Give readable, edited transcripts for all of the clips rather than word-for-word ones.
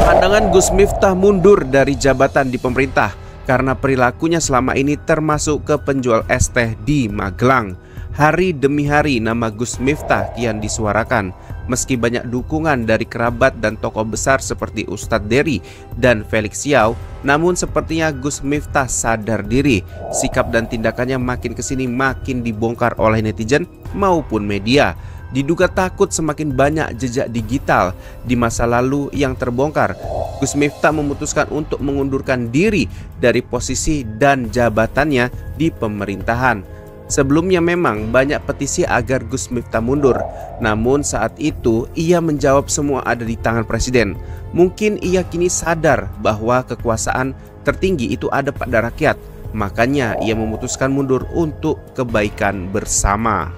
Pandangan Gus Miftah mundur dari jabatan di pemerintah karena perilakunya selama ini termasuk ke penjual es teh di Magelang. Hari demi hari nama Gus Miftah kian disuarakan. Meski banyak dukungan dari kerabat dan tokoh besar seperti Ustadz Dery dan Felix Yao, namun sepertinya Gus Miftah sadar diri. Sikap dan tindakannya makin kesini makin dibongkar oleh netizen maupun media. Diduga takut semakin banyak jejak digital di masa lalu yang terbongkar, Gus Miftah memutuskan untuk mengundurkan diri dari posisi dan jabatannya di pemerintahan. Sebelumnya memang banyak petisi agar Gus Miftah mundur, namun saat itu ia menjawab semua ada di tangan presiden. Mungkin ia kini sadar bahwa kekuasaan tertinggi itu ada pada rakyat, makanya ia memutuskan mundur untuk kebaikan bersama.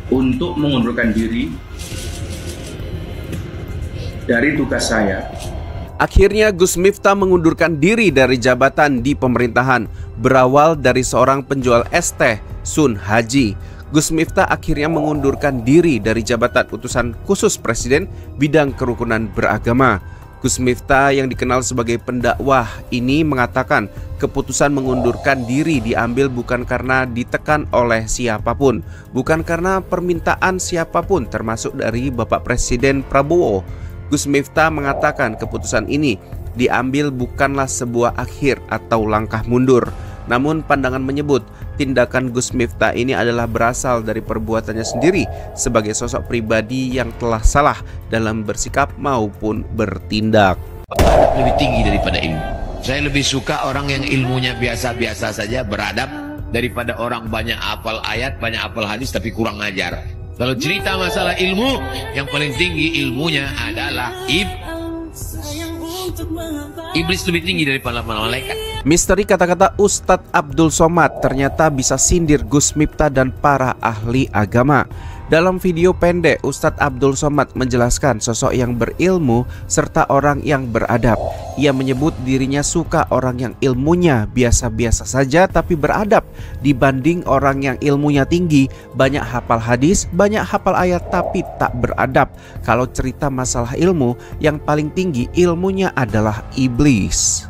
Untuk mengundurkan diri dari tugas saya. Akhirnya Gus Miftah mengundurkan diri dari jabatan di pemerintahan. Berawal dari seorang penjual es teh, Sun Haji, Gus Miftah akhirnya mengundurkan diri dari jabatan utusan khusus presiden bidang kerukunan beragama. Gus Miftah yang dikenal sebagai pendakwah ini mengatakan keputusan mengundurkan diri diambil bukan karena ditekan oleh siapapun, bukan karena permintaan siapapun termasuk dari Bapak Presiden Prabowo. Gus Miftah mengatakan keputusan ini diambil bukanlah sebuah akhir atau langkah mundur. Namun pandangan menyebut tindakan Gus Miftah ini adalah berasal dari perbuatannya sendiri sebagai sosok pribadi yang telah salah dalam bersikap maupun bertindak. Adab lebih tinggi daripada ilmu. Saya lebih suka orang yang ilmunya biasa-biasa saja, beradab, daripada orang banyak hafal ayat, banyak hafal hadis tapi kurang ajar. Kalau cerita masalah ilmu, yang paling tinggi ilmunya adalah iblis lebih tinggi daripada malaikat. Misteri kata-kata Ustadz Abdul Somad ternyata bisa sindir Gus Miftah dan para ahli agama. Dalam video pendek, Ustadz Abdul Somad menjelaskan sosok yang berilmu serta orang yang beradab. Ia menyebut dirinya suka orang yang ilmunya biasa-biasa saja tapi beradab dibanding orang yang ilmunya tinggi, banyak hafal hadis, banyak hafal ayat tapi tak beradab. Kalau cerita masalah ilmu, yang paling tinggi ilmunya adalah iblis.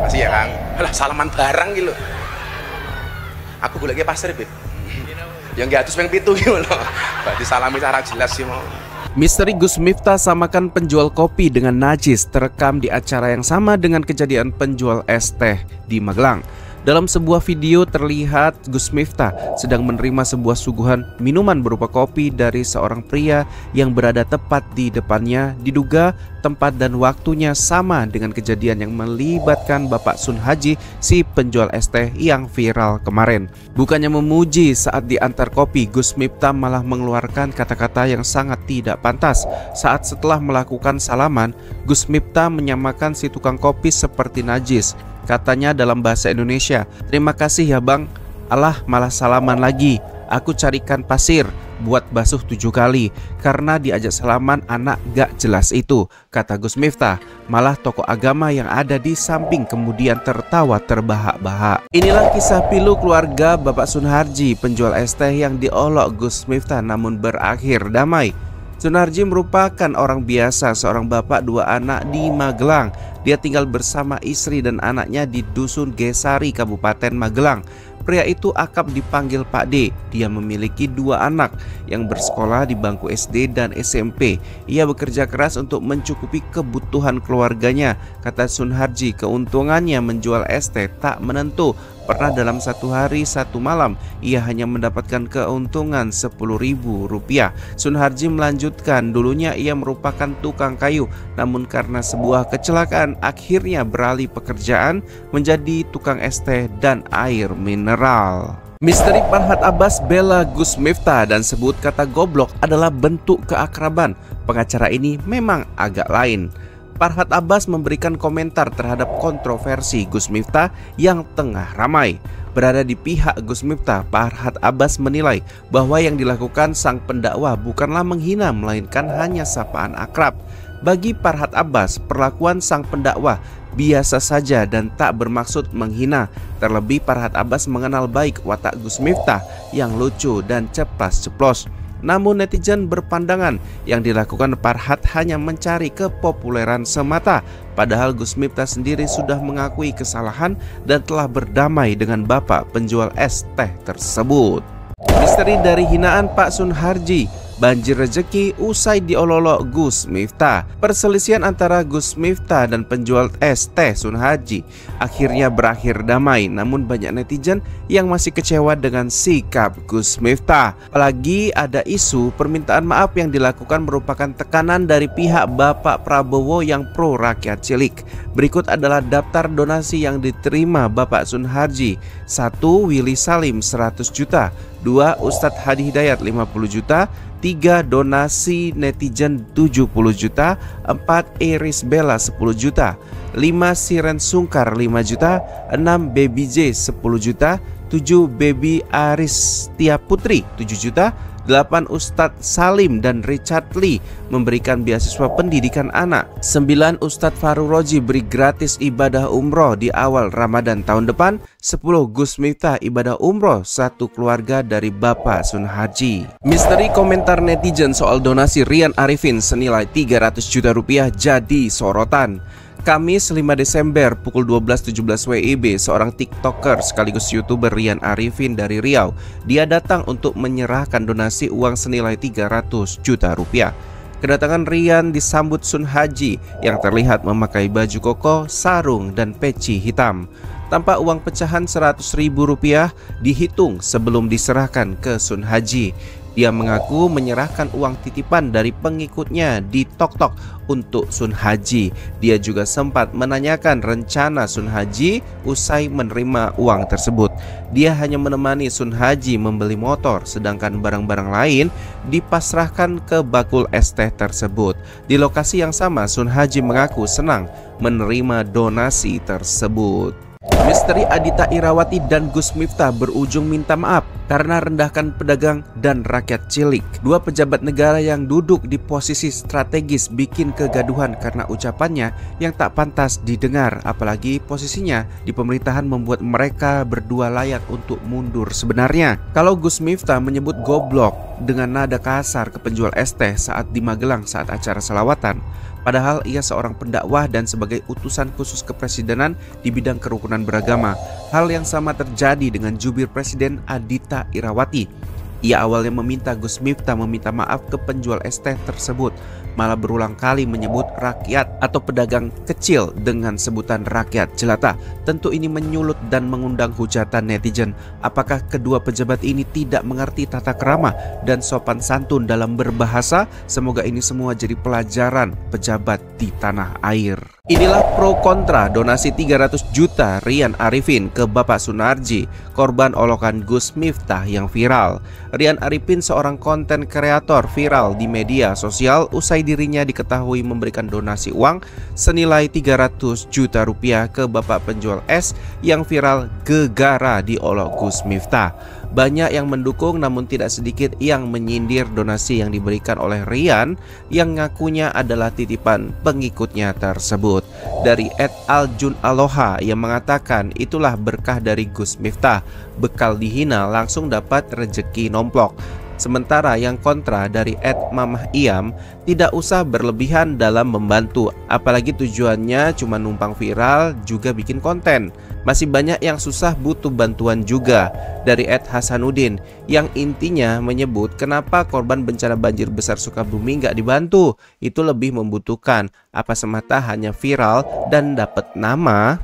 Masih ya Kang? Alah salaman barang gitu. Aku golek pasar Beb. Yang nggak atus peng pitu gitu loh. Berarti salami cara jelas sih mau. Misteri Gus Miftah samakan penjual kopi dengan najis terekam di acara yang sama dengan kejadian penjual es teh di Magelang. Dalam sebuah video terlihat Gus Miftah sedang menerima sebuah suguhan minuman berupa kopi dari seorang pria yang berada tepat di depannya. Diduga tempat dan waktunya sama dengan kejadian yang melibatkan Bapak Sun Haji, si penjual es teh yang viral kemarin. Bukannya memuji saat diantar kopi, Gus Miftah malah mengeluarkan kata-kata yang sangat tidak pantas. Saat setelah melakukan salaman, Gus Miftah menyamakan si tukang kopi seperti najis. Katanya dalam bahasa Indonesia, "Terima kasih ya bang." Alah malah salaman lagi. "Aku carikan pasir buat basuh 7 kali karena diajak salaman anak gak jelas itu," kata Gus Miftah. Malah tokoh agama yang ada di samping kemudian tertawa terbahak-bahak. Inilah kisah pilu keluarga Bapak Sunharji, penjual es teh yang diolok Gus Miftah namun berakhir damai. Sunharji merupakan orang biasa, seorang bapak 2 anak di Magelang. Dia tinggal bersama istri dan anaknya di Dusun Gesari, Kabupaten Magelang. Pria itu akrab dipanggil Pak D. Dia memiliki 2 anak yang bersekolah di bangku SD dan SMP. Ia bekerja keras untuk mencukupi kebutuhan keluarganya. Kata Sunharji, keuntungannya menjual es teh tak menentu. Pernah dalam 1 hari 1 malam ia hanya mendapatkan keuntungan Rp10.000. Sunharji melanjutkan, dulunya ia merupakan tukang kayu, namun karena sebuah kecelakaan akhirnya beralih pekerjaan menjadi tukang es teh dan air mineral. Misteri Farhad Abbas bela Gus Miftah dan sebut kata goblok adalah bentuk keakraban. Pengacara ini memang agak lain. Farhad Abbas memberikan komentar terhadap kontroversi Gus Miftah yang tengah ramai. Berada di pihak Gus Miftah, Farhad Abbas menilai bahwa yang dilakukan sang pendakwa bukanlah menghina melainkan hanya sapaan akrab. Bagi Farhad Abbas, perlakuan sang pendakwa biasa saja dan tak bermaksud menghina. Terlebih Farhad Abbas mengenal baik watak Gus Miftah yang lucu dan ceplas-ceplos. Namun netizen berpandangan yang dilakukan Farhad hanya mencari kepopuleran semata. Padahal Gus Miftah sendiri sudah mengakui kesalahan dan telah berdamai dengan bapak penjual es teh tersebut. Misteri dari hinaan Pak Sunharji, banjir rejeki usai diolok Gus Miftah. Perselisihan antara Gus Miftah dan penjual es teh Sunharji akhirnya berakhir damai, namun banyak netizen yang masih kecewa dengan sikap Gus Miftah. Apalagi ada isu permintaan maaf yang dilakukan merupakan tekanan dari pihak Bapak Prabowo yang pro rakyat cilik. Berikut adalah daftar donasi yang diterima Bapak Sunharji. 1. Willy Salim 100 juta, 2. Ustadz Hadi Hidayat 50 juta, 3. Donasi netizen 70 juta, 4. Iris Bella 10 juta, 5. Siren Sungkar 5 juta, 6. Baby J 10 juta, 7. Baby Aris Tia Putri 7 juta, 8. Ustadz Salim dan Richard Lee memberikan beasiswa pendidikan anak. 9. Ustadz Faru Roji beri gratis ibadah umroh di awal Ramadan tahun depan. 10. Gus Miftah ibadah umroh satu keluarga dari Bapak Sunharji. Misteri komentar netizen soal donasi Rian Arifin senilai 300 juta rupiah jadi sorotan. Kamis 5 Desember pukul 12.17 WIB, seorang TikToker sekaligus YouTuber Rian Arifin dari Riau, dia datang untuk menyerahkan donasi uang senilai 300 juta rupiah. Kedatangan Rian disambut Sunharji yang terlihat memakai baju koko, sarung, dan peci hitam. Tampak uang pecahan 100.000 rupiah dihitung sebelum diserahkan ke Sunharji. Dia mengaku menyerahkan uang titipan dari pengikutnya di TokTok untuk Sunharji. Dia juga sempat menanyakan rencana Sunharji usai menerima uang tersebut. Dia hanya menemani Sunharji membeli motor, sedangkan barang-barang lain dipasrahkan ke bakul es teh tersebut. Di lokasi yang sama, Sunharji mengaku senang menerima donasi tersebut. Misteri Adita Irawati dan Gus Miftah berujung minta maaf karena rendahkan pedagang dan rakyat cilik. Dua pejabat negara yang duduk di posisi strategis bikin kegaduhan karena ucapannya yang tak pantas didengar. Apalagi posisinya di pemerintahan membuat mereka berdua layak untuk mundur sebenarnya. Kalau Gus Miftah menyebut goblok dengan nada kasar ke penjual es teh saat di Magelang saat acara selawatan, padahal ia seorang pendakwah dan sebagai utusan khusus kepresidenan di bidang kerukunan beragama. Hal yang sama terjadi dengan jubir Presiden Adita Irawati. Ia awalnya meminta Gus Miftah meminta maaf ke penjual es teh tersebut, malah berulang kali menyebut rakyat atau pedagang kecil dengan sebutan rakyat jelata. Tentu ini menyulut dan mengundang hujatan netizen. Apakah kedua pejabat ini tidak mengerti tata krama dan sopan santun dalam berbahasa? Semoga ini semua jadi pelajaran pejabat di tanah air. Inilah pro kontra donasi 300 juta Rian Arifin ke Bapak Sunharji, korban olokan Gus Miftah yang viral. Rian Arifin seorang konten kreator viral di media sosial usai dirinya diketahui memberikan donasi uang senilai 300 juta rupiah ke bapak penjual es yang viral gegara diolok Gus Miftah. Banyak yang mendukung namun tidak sedikit yang menyindir donasi yang diberikan oleh Rian yang ngakunya adalah titipan pengikutnya tersebut. Dari @aljun aloha yang mengatakan itulah berkah dari Gus Miftah, bekal dihina langsung dapat rejeki nomplok. Sementara yang kontra dari @mamah Iam, tidak usah berlebihan dalam membantu, apalagi tujuannya cuma numpang viral juga bikin konten. Masih banyak yang susah butuh bantuan juga. Dari @hasanuddin yang intinya menyebut kenapa korban bencana banjir besar Sukabumi nggak dibantu, itu lebih membutuhkan. Apa semata hanya viral dan dapat nama?